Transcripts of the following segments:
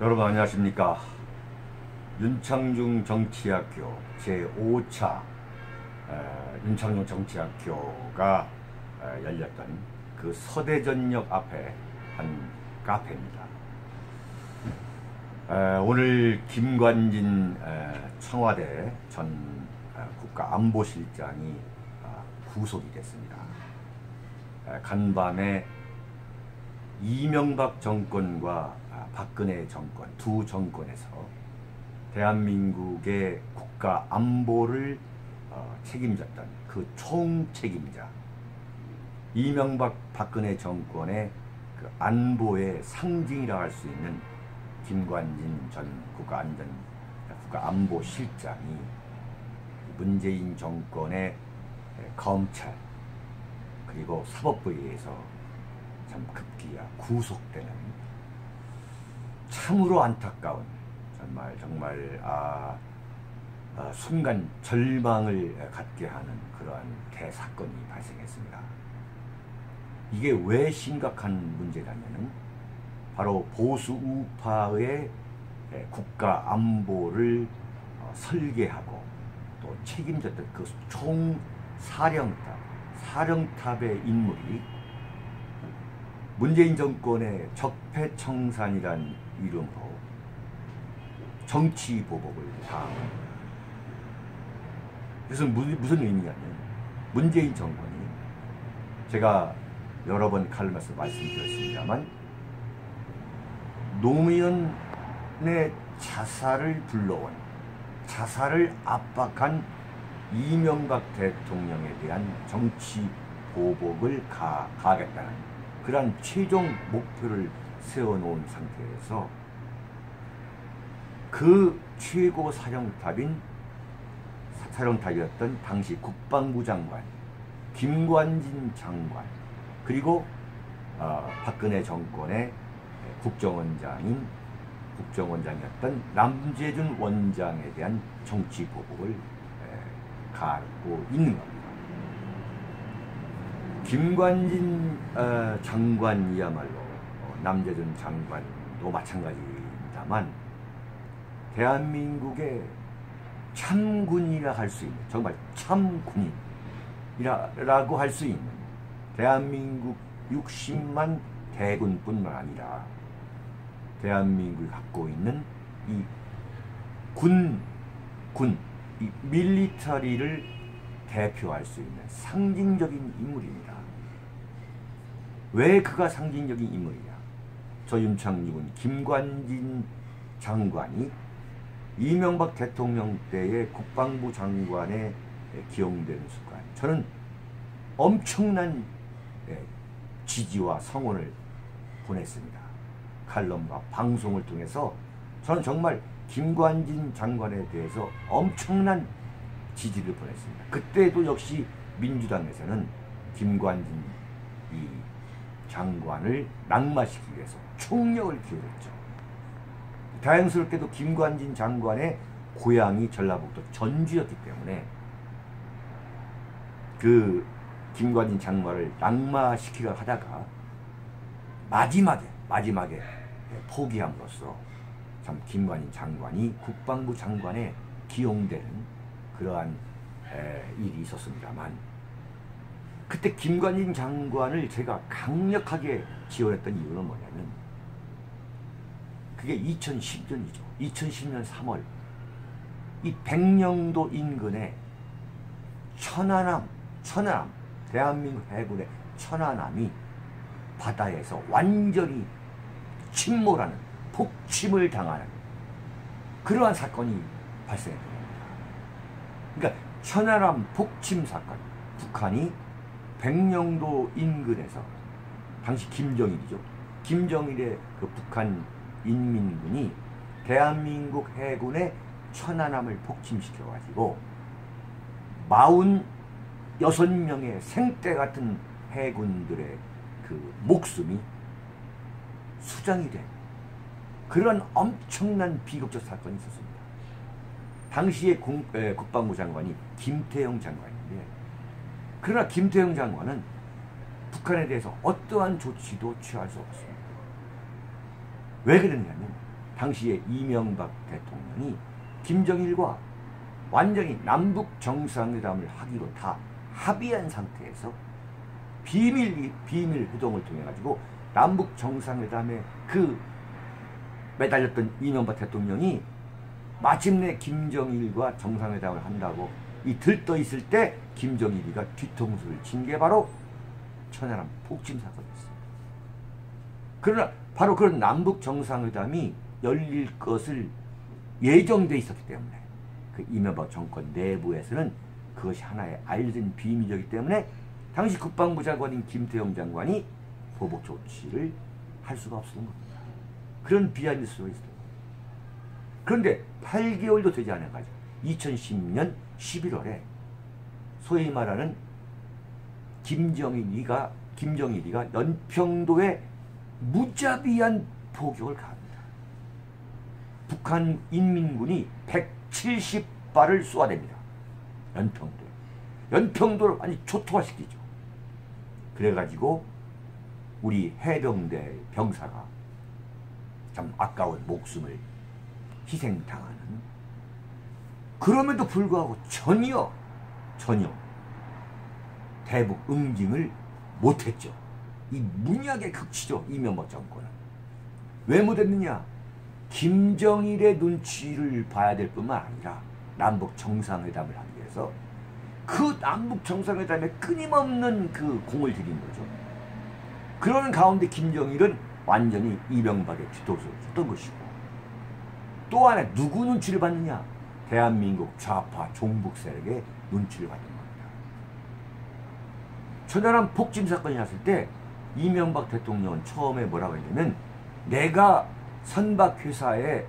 여러분 안녕하십니까. 윤창중 정치학교 제5차 윤창중 정치학교가 열렸던 그 서대전역 앞에 한 카페입니다. 오늘 김관진 청와대 전 국가안보실장이 구속이 됐습니다. 간밤에 이명박 정권과 박근혜 정권 두 정권에서 대한민국의 국가 안보를 책임졌던 그 총책임자 이명박 박근혜 정권의 그 안보의 상징이라 할 수 있는 김관진 전 국가안보실장이 문재인 정권의 검찰 그리고 사법부에 의해서 참 급기야 구속되는 참으로 안타까운 정말 순간 절망을 갖게 하는 그러한 대사건이 발생했습니다. 이게 왜 심각한 문제냐면은 바로 보수 우파의 국가 안보를 설계하고 또 책임졌던 그 사령탑의 인물이 문재인 정권의 적폐청산이란 이름으로 정치 보복을 당합니다. 그래서 무슨 의미냐면 문재인 정권이 제가 여러 번 칼럼에서 말씀드렸습니다만 노무현의 자살을 불러온 자살을 압박한 이명박 대통령에 대한 정치 보복을 가하겠다는 그러한 최종 목표를 세워놓은 상태에서 그 최고 사령탑이었던 당시 국방부 장관 김관진 장관 그리고 박근혜 정권의 국정원장이었던 남재준 원장에 대한 정치 보복을 가하고 있는 겁니다. 김관진 장관이야말로 남재준 장관도 마찬가지입니다만 대한민국의 참군이라 할 수 있는 정말 참군이라고 할 수 있는 대한민국 60만 대군뿐만 아니라 대한민국이 갖고 있는 이 이 밀리터리를 대표할 수 있는 상징적인 인물입니다. 왜 그가 상징적인 인물이냐? 저 윤창중은 김관진 장관이 이명박 대통령 때의 국방부 장관에 기용되는 순간 저는 엄청난 지지와 성원을 보냈습니다. 칼럼과 방송을 통해서 저는 정말 김관진 장관에 대해서 엄청난 지지를 보냈습니다. 그때도 역시 민주당에서는 김관진 이 장관을 낙마시키기 위해서 총력을 기울였죠. 다행스럽게도 김관진 장관의 고향이 전라북도 전주였기 때문에 그 김관진 장관을 낙마시키려 하다가 마지막에 포기함으로써 참 김관진 장관이 국방부 장관에 기용되는 그러한 일이 있었습니다만 그때 김관진 장관을 제가 강력하게 지원했던 이유는 뭐냐면 그게 2010년이죠. 2010년 3월 이 백령도 인근에 천안함 대한민국 해군의 천안함이 바다에서 완전히 침몰하는 폭침을 당하는 그러한 사건이 발생했던 겁니다. 그러니까 천안함 폭침 사건 북한이 백령도 인근에서 당시 김정일이죠. 김정일의 그 북한 인민군이 대한민국 해군의 천안함을 폭침시켜가지고 46명의 생떼 같은 해군들의 그 목숨이 수장이 된 그런 엄청난 비극적 사건이 있었습니다. 당시의 국방부 장관이 김태형 장관인데 그러나 김태형 장관은 북한에 대해서 어떠한 조치도 취할 수 없습니다. 왜 그랬냐면 당시에 이명박 대통령이 김정일과 완전히 남북 정상회담을 하기로 다 합의한 상태에서 비밀 회동을 통해 가지고 남북 정상회담에 그 매달렸던 이명박 대통령이 마침내 김정일과 정상회담을 한다고 이 들떠 있을 때 김정일이가 뒤통수를 친 게 바로 천안함 폭침 사건이었어요. 그러나 바로 그런 남북 정상회담이 열릴 것을 예정돼 있었기 때문에 그 이명박 정권 내부에서는 그것이 하나의 알려진 비밀이기 때문에 당시 국방부 장관인 김태형 장관이 보복 조치를 할 수가 없었던 겁니다. 그런 비하인드 스토리가 있어요. 그런데 8개월도 되지 않아가지고 2010년 11월에 소위 말하는 김정일이가 연평도에 무자비한 포격을 가합니다. 북한 인민군이 170발을 쏘아댑니다. 연평도에. 연평도를 완전히 초토화시키죠. 그래가지고 우리 해병대 병사가 참 아까운 목숨을 희생당하는, 그럼에도 불구하고 전혀 대북 응징을 못했죠. 이 문약의 극치죠. 이명박 정권은. 왜 못했느냐? 김정일의 눈치를 봐야 될 뿐만 아니라 남북 정상회담을 하기 위해서 그 남북 정상회담에 끊임없는 그 공을 들인 거죠. 그러는 가운데 김정일은 완전히 이명박의 뒤통수를 쳤던 것이고, 또 하나 누구 눈치를 받느냐? 대한민국 좌파 종북 세력의 눈치를 받는 겁니다. 천안함 폭침 사건이 났을 때 이명박 대통령은 처음에 뭐라고 했냐면, 내가 선박회사의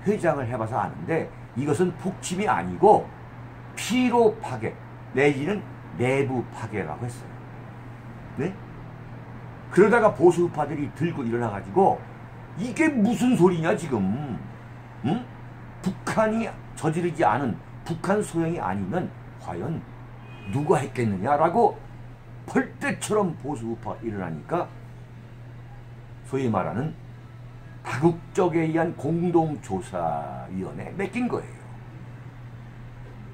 회장을 해봐서 아는데 이것은 폭침이 아니고 피로 파괴 내지는 내부 파괴라고 했어요. 네? 그러다가 보수파들이 들고 일어나가지고 이게 무슨 소리냐 지금, 응? 북한이 저지르지 않은, 북한 소행이 아니면 과연 누가 했겠느냐라고 벌떼처럼 보수우파 일어나니까 소위 말하는 다국적에 의한 공동조사위원회에 맡긴 거예요.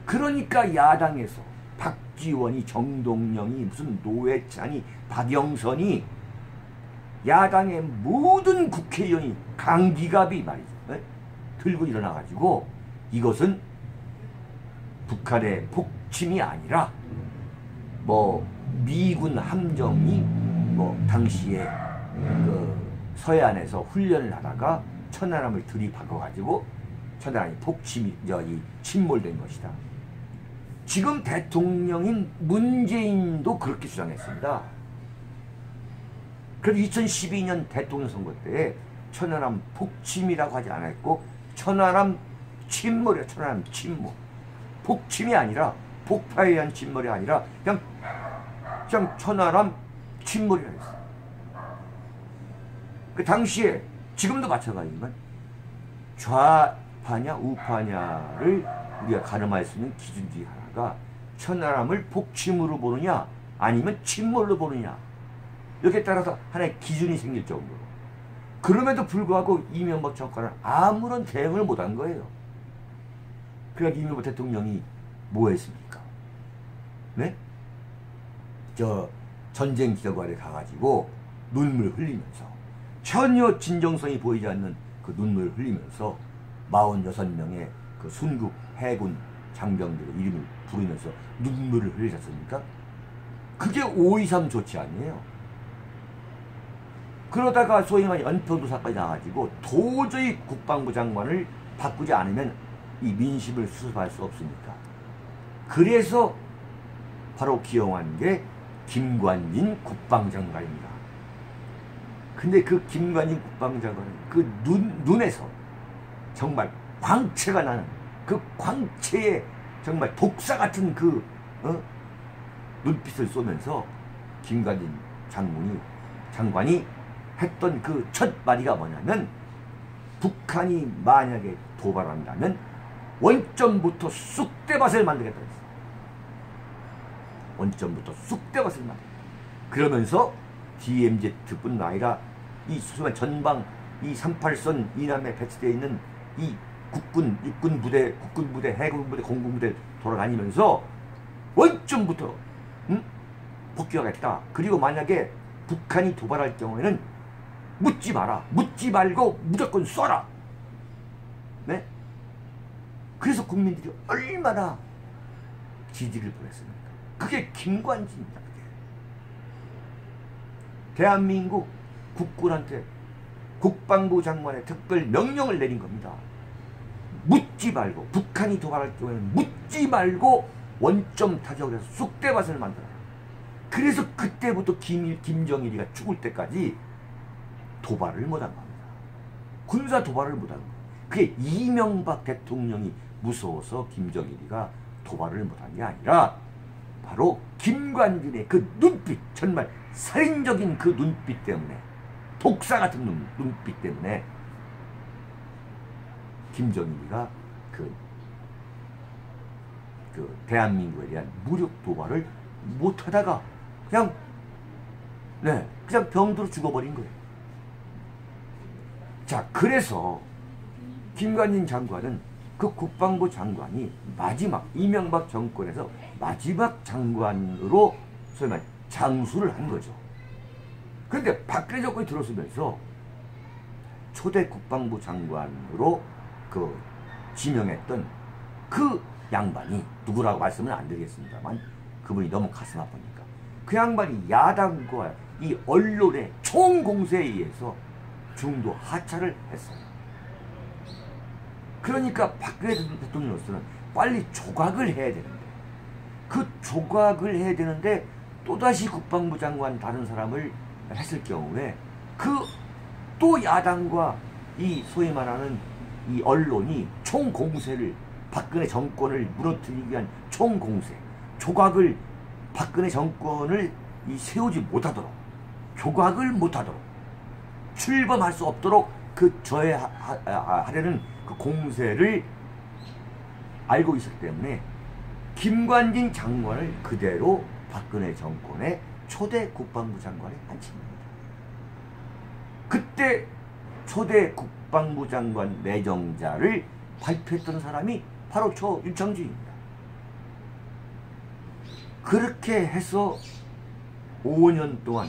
그러니까 야당에서 박지원이, 정동영이, 무슨 노회찬이, 박영선이, 야당의 모든 국회의원이 강기갑이 말이죠, 네? 들고 일어나가지고 이것은 북한의 폭침이 아니라 뭐 미군 함정이 뭐 당시에 그 서해안에서 훈련을 하다가 천안함을 들이박아가지고 천안함이 폭침이 침몰된 것이다. 지금 대통령인 문재인도 그렇게 주장했습니다. 그래서 2012년 대통령 선거 때 천안함 폭침이라고 하지 않았고 천안함 침몰이야. 천안함 침몰. 폭침이 아니라, 폭파에 의한 침몰이 아니라 그냥 천안함 침몰이라고 했어요. 그 당시에 지금도 마찬가지지만 좌파냐 우파냐를 우리가 가늠할 수 있는 기준 중에 하나가 천안함을 폭침으로 보느냐 아니면 침몰로 보느냐, 여기에 따라서 하나의 기준이 생길 정도로. 그럼에도 불구하고 이명박 정권은 아무런 대응을 못한 거예요. 그러니까 이명박 대통령이 뭐 했습니까? 네? 저 전쟁 기념관에 가가지고 눈물 흘리면서, 전혀 진정성이 보이지 않는 그 눈물을 흘리면서 46명의 그 순국 해군 장병들의 이름을 부르면서 눈물을 흘리지 않습니까? 그게 5.23 조치 아니에요. 그러다가 소위 말해 연평도 사건이 나가지고 도저히 국방부 장관을 바꾸지 않으면 이 민심을 수습할 수 없으니까. 그래서 바로 기용한 게 김관진 국방장관입니다. 근데 그 김관진 국방장관은 그 눈에서 정말 광채가 나는, 그 광채에 정말 독사 같은 그 눈빛을 쏘면서 김관진 장관이 했던 그 첫 마디가 뭐냐면, 북한이 만약에 도발한다면 원점부터 쑥대밭을 만들겠다 했어요. 원점부터 쑥대밭을 만들겠다. 그러면서 DMZ뿐 아니라 이 소소한 전방 이 38선 이남에 배치되어 있는 이 국군, 육군 부대, 국군 부대, 해군 부대, 공군 부대 돌아다니면서 원점부터 복귀하겠다. 그리고 만약에 북한이 도발할 경우에는 묻지 마라. 묻지 말고 무조건 쏴라. 네? 그래서 국민들이 얼마나 지지를 보냈습니까? 그게 김관진입니다. 그게. 대한민국 국군한테 국방부 장관의 특별 명령을 내린 겁니다. 묻지 말고, 북한이 도발할 경우에는 묻지 말고 원점 타격을 해서 쑥대밭을 만들어라. 그래서 그때부터 김정일이가 죽을 때까지 도발을 못한 겁니다. 군사 도발을 못한 겁니다. 그게 이명박 대통령이 무서워서 김정일이가 도발을 못한 게 아니라 바로 김관진의 그 눈빛, 정말 살인적인 그 눈빛 때문에, 독사 같은 눈빛 때문에 김정일이가 그 대한민국에 대한 무력 도발을 못하다가 그냥 병들어 죽어버린 거예요. 자, 그래서 김관진 장관은 그 국방부 장관이 마지막 이명박 정권에서 마지막 장관으로 소위 말해 장수를 한 거죠. 그런데 박근혜 정권이 들어서면서 초대 국방부 장관으로 지명했던 그 양반이 누구라고 말씀은 안 드리겠습니다만 그분이 너무 가슴 아프니까 그 양반이 야당과 이 언론의 총공세에 의해서 중도 하차를 했어요. 그러니까 박근혜 대통령으로서는 빨리 조각을 해야 되는데, 그 조각을 해야 되는데 또다시 국방부 장관 다른 사람을 했을 경우에 또 야당과 이 소위 말하는 이 언론이 총공세를, 박근혜 정권을 무너뜨리기 위한 총공세, 조각을, 박근혜 정권을 세우지 못하도록, 조각을 못하도록, 출범할 수 없도록 저해하려는 그 공세를 알고 있었기 때문에 김관진 장관을 그대로 박근혜 정권의 초대 국방부 장관에 앉힙니다. 그때 초대 국방부 장관 내정자를 발표했던 사람이 바로 저 윤창주입니다. 그렇게 해서 5년 동안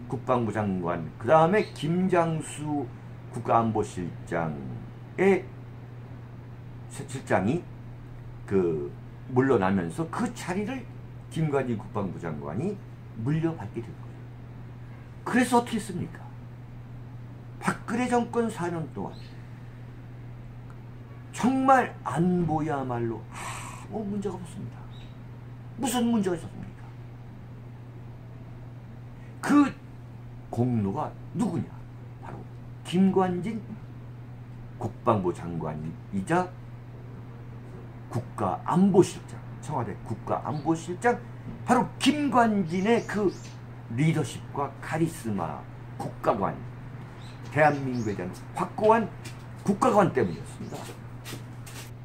국방부 장관, 그 다음에 김장수 국가안보실장의 실장이 물러나면서 그 자리를 김관진 국방부 장관이 물려받게 된 거예요. 그래서 어떻게 했습니까? 박근혜 정권 4년 동안 정말 안보야말로 아무 문제가 없습니다. 무슨 문제가 있었습니까? 그 공로가 누구냐? 바로 김관진 국방부 장관이자 국가안보실장, 청와대 국가안보실장, 바로 김관진의 그 리더십과 카리스마, 국가관, 대한민국에 대한 확고한 국가관 때문이었습니다.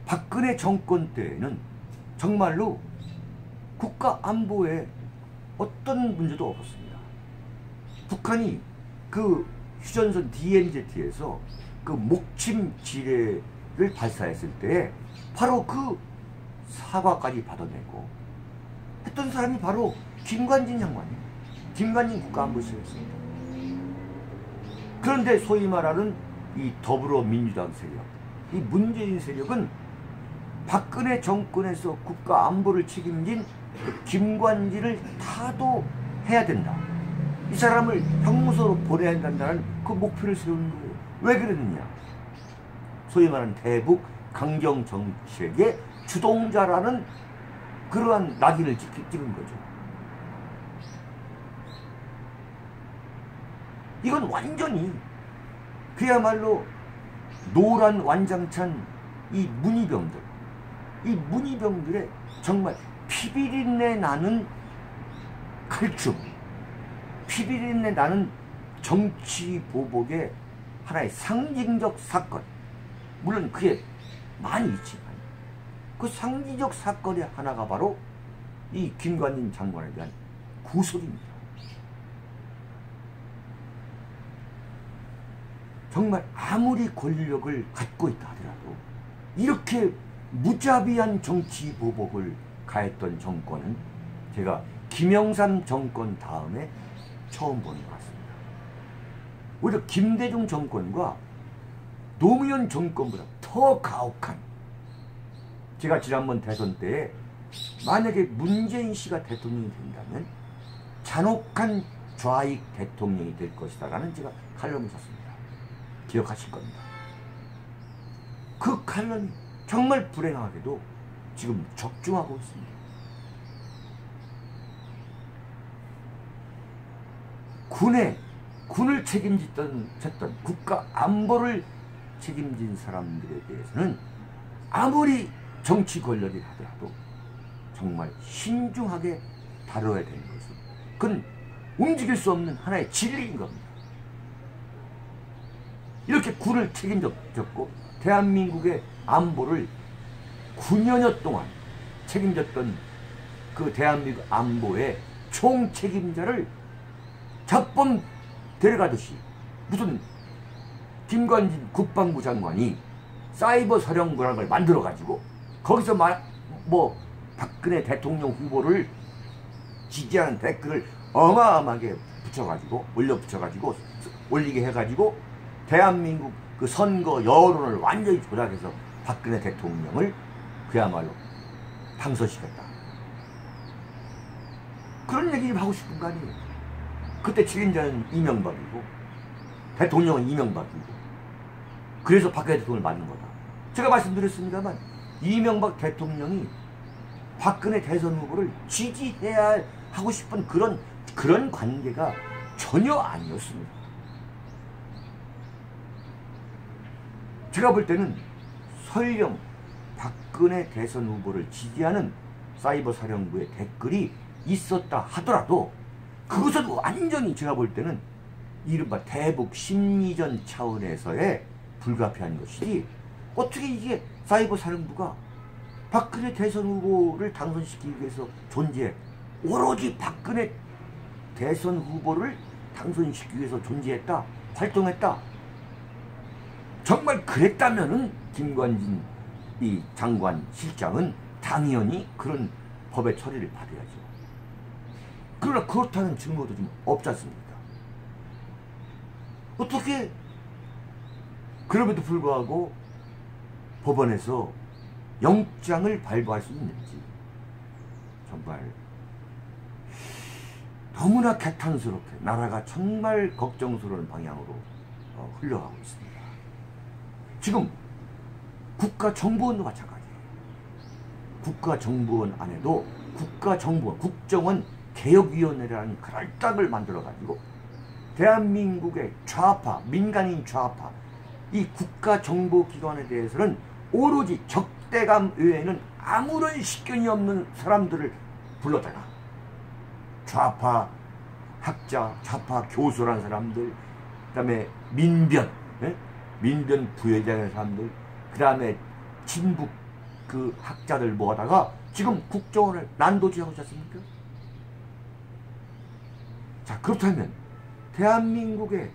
박근혜 정권 때에는 정말로 국가안보에 어떤 문제도 없었습니다. 북한이 그 휴전선 DMZ에서 그 목침 지뢰를 발사했을 때 바로 그 사과까지 받아내고 했던 사람이 바로 김관진 장관이에요. 김관진 국가안보실장이었습니다. 그런데 소위 말하는 이 더불어민주당 세력, 이 문재인 세력은 박근혜 정권에서 국가안보를 책임진 그 김관진을 타도해야 된다. 이 사람을 형무소로 보내야 된다는 그 목표를 세우는 거예요. 왜 그랬느냐? 소위 말하는 대북 강경 정책의 주동자라는 그러한 낙인을 찍은 거죠. 이건 완전히 그야말로 노란 완장찬 이 문희병들의 정말 피비린내 나는 칼춤, 피비린내 나는 정치 보복의 하나의 상징적 사건. 물론 그게 많이 있지만 그 상징적 사건의 하나가 바로 이 김관진 장관에 대한 구속입니다. 정말 아무리 권력을 갖고 있다 하더라도 이렇게 무자비한 정치 보복을 가했던 정권은 제가 김영삼 정권 다음에 처음 보는 것 같습니다. 오히려 김대중 정권과 노무현 정권보다 더 가혹한, 제가 지난번 대선 때에 만약에 문재인 씨가 대통령이 된다면 잔혹한 좌익 대통령이 될 것이다 라는 제가 칼럼을 썼습니다. 기억하실 겁니다. 그 칼럼이 정말 불행하게도 지금 적중하고 있습니다. 군을 책임졌던 국가 안보를 책임진 사람들에 대해서는 아무리 정치 권력이 하더라도 정말 신중하게 다뤄야 되는 것은, 그건 움직일 수 없는 하나의 진리인 겁니다. 이렇게 군을 책임졌고 대한민국의 안보를 9년여 동안 책임졌던 그 대한민국 안보의 총책임자를 잡범 데려가듯이 무슨 김관진 국방부 장관이 사이버 사령부라는 걸 만들어가지고 거기서 뭐 박근혜 대통령 후보를 지지하는 댓글을 어마어마하게 올리게 해가지고 대한민국 그 선거 여론을 완전히 조작해서 박근혜 대통령을 그야말로 당선시켰다. 그런 얘기 좀 하고 싶은 거 아니에요. 그때 책임자는 이명박이고 대통령은 이명박이고, 그래서 박근혜 대통령을 맞는 거다. 제가 말씀드렸습니다만 이명박 대통령이 박근혜 대선 후보를 지지해야 하고 싶은 그런 관계가 전혀 아니었습니다. 제가 볼 때는 설령 박근혜 대선 후보를 지지하는 사이버 사령부의 댓글이 있었다 하더라도 그것은 완전히 제가 볼 때는 이른바 대북 심리전 차원에서의 불가피한 것이지, 어떻게 이게 사이버 사령부가 박근혜 대선 후보를 당선시키기 위해서 오로지 박근혜 대선 후보를 당선시키기 위해서 존재했다, 활동했다. 정말 그랬다면은 김관진 이 장관 실장은 당연히 그런 법의 처리를 받아야죠. 그러나 그렇다는 증거도 좀 없지 않습니까? 어떻게 그럼에도 불구하고 법원에서 영장을 발부할 수 있는지 정말 너무나 개탄스럽게 나라가 정말 걱정스러운 방향으로 흘러가고 있습니다. 지금 국가정보원도 마찬가지예요. 국가정보원 안에도 국정원 개혁위원회라는 그럴딱을 만들어가지고 대한민국의 좌파, 민간인 좌파, 이 국가정보기관에 대해서는 오로지 적대감 외에는 아무런 식견이 없는 사람들을 불러다가 좌파 학자, 좌파 교수라는 사람들, 그 다음에 민변 부회장의 사람들, 그 다음에 친북 그 학자들 모아다가 지금 국정원을 난도질하고 있지 않습니까? 자, 그렇다면 대한민국의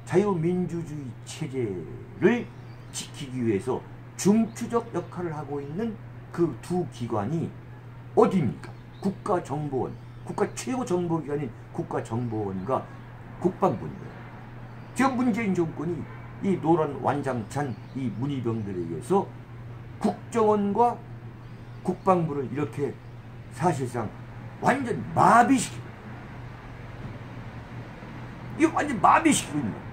자유민주주의 체제를 지키기 위해서 중추적 역할을 하고 있는 그 두 기관이 어디입니까? 국가정보원, 국가 최고 정보기관인 국가정보원과 국방부입니다. 지금 문재인 정권이 이 노란 완장찬 이 문희병들에 의해서 국정원과 국방부를 이렇게 사실상 완전 마비시키고, 이거 완전 마비시키고 있는 거예요.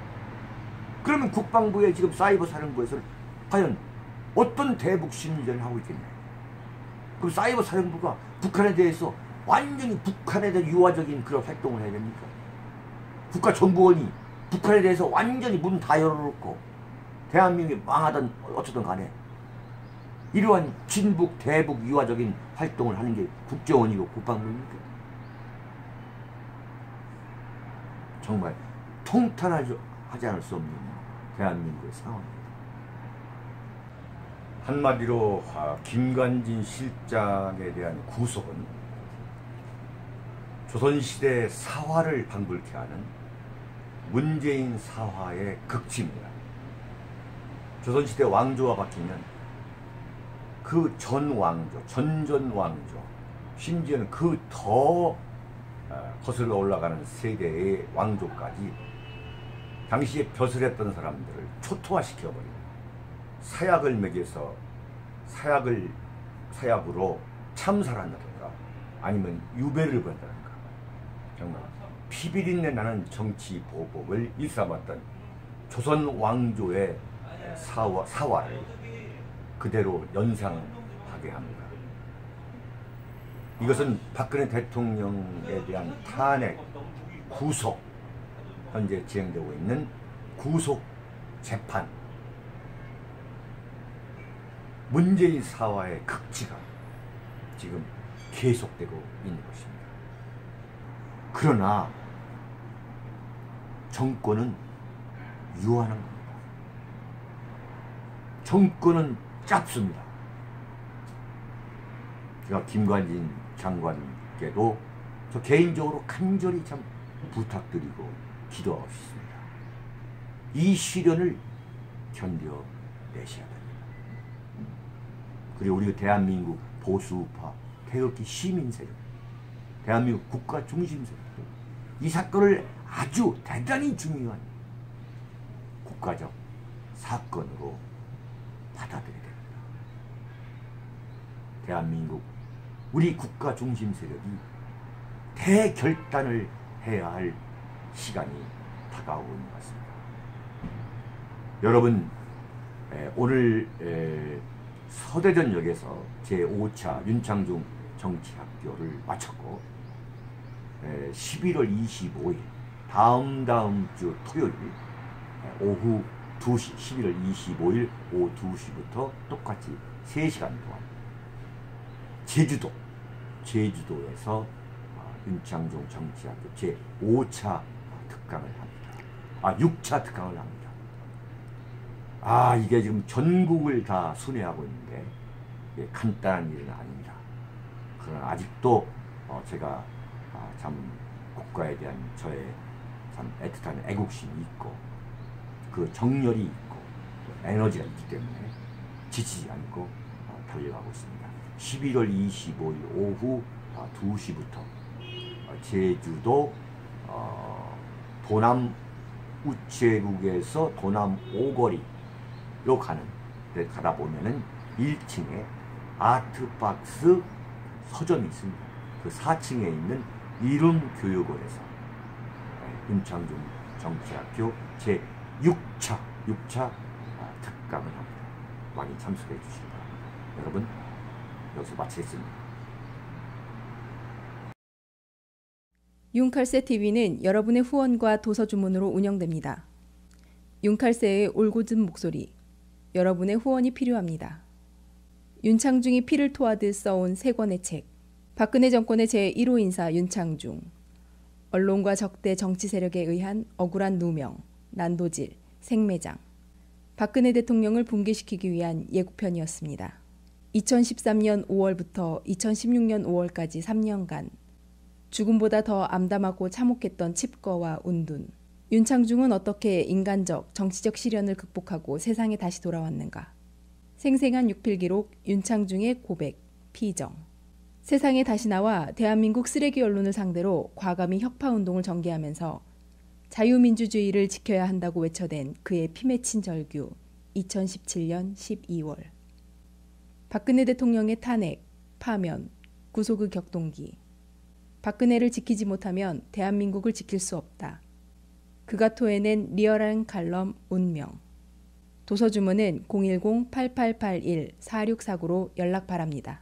그러면 국방부의 지금 사이버 사령부에서는 과연 어떤 대북 심리전을 하고 있겠냐? 그럼 사이버 사령부가 북한에 대해서 완전히 북한에 대한 유화적인 그런 활동을 해야 됩니까? 국가정보원이 북한에 대해서 완전히 문 다 열어놓고 대한민국이 망하든 어쩌든 간에 이러한 친북 대북 유화적인 활동을 하는 게 국정원이고 국방부입니까? 정말 통탄하지 않을 수 없는 대한민국의 상황입니다. 한마디로 김관진 실장에 대한 구속은 조선시대 사화를 방불케 하는 문재인 사화의 극치입니다. 조선시대 왕조가 바뀌면 그 전 왕조, 전전 왕조, 심지어는 그 더 거슬러 올라가는 세대의 왕조까지 당시에 벼슬했던 사람들을 초토화시켜버리고 사약을 먹여서 사약으로 참살한다든가 아니면 유배를 받는다든가 정말 피비린내 나는 정치 보복을 일삼았던 조선 왕조의 사화를 그대로 연상하게 합니다. 이것은 박근혜 대통령에 대한 탄핵, 구속, 현재 진행되고 있는 구속 재판, 문재인 사화의 극치가 지금 계속되고 있는 것입니다. 그러나 정권은 유한한 겁니다. 정권은 짧습니다. 제가 김관진 장관께도 저 개인적으로 간절히 참 부탁드리고 기도하고 싶습니다. 이 시련을 견뎌내셔야 됩니다. 그리고 우리 대한민국 보수파, 태극기 시민세력, 대한민국 국가 중심세력, 이 사건을 아주 대단히 중요한 국가적 사건으로 받아들여야 됩니다. 대한민국 우리 국가 중심 세력이 대결단을 해야 할 시간이 다가오고 있는 것 같습니다. 여러분, 오늘 서대전역에서 제5차 윤창중 정치학교를 마쳤고 11월 25일 다음 주 토요일 오후 2시 11월 25일 오후 2시부터 똑같이 3시간 동안 제주도에서 윤창중 정치학교 제5차 특강을 합니다. 6차 특강을 합니다. 이게 지금 전국을 다 순회하고 있는데 이게 간단한 일은 아닙니다. 그러나 아직도 제가 참 국가에 대한 저의 참 애틋한 애국심이 있고 그 정열이 있고 에너지가 있기 때문에 지치지 않고 달려가고 있습니다. 11월 25일 오후 2시부터 제주도 도남 우체국에서 도남 오거리로 가는 데 가다 보면은 1층에 아트박스 서점이 있습니다. 그 4층에 있는 이룸교육원에서 윤창중 정치학교 제6차 특강을 합니다. 많이 참석해 주시기 바랍니다. 여러분, 여기서 마치겠습니다. 윤칼세 TV는 여러분의 후원과 도서 주문으로 운영됩니다. 윤칼세의 올곧은 목소리, 여러분의 후원이 필요합니다. 윤창중이 피를 토하듯 써온 3권의 책, 박근혜 정권의 제1호 인사 윤창중, 언론과 적대 정치 세력에 의한 억울한 누명, 난도질, 생매장, 박근혜 대통령을 붕괴시키기 위한 예고편이었습니다. 2013년 5월부터 2016년 5월까지 3년간 죽음보다 더 암담하고 참혹했던 칩거와 운둔. 윤창중은 어떻게 인간적, 정치적 시련을 극복하고 세상에 다시 돌아왔는가. 생생한 육필기록 윤창중의 고백, 피정. 세상에 다시 나와 대한민국 쓰레기 언론을 상대로 과감히 혁파운동을 전개하면서 자유민주주의를 지켜야 한다고 외쳐댄 그의 피 맺힌 절규 2017년 12월. 박근혜 대통령의 탄핵, 파면, 구속의 격동기. 박근혜를 지키지 못하면 대한민국을 지킬 수 없다. 그가 토해낸 리얼한 칼럼 운명. 도서 주문은 010-8881-4649로 연락 바랍니다.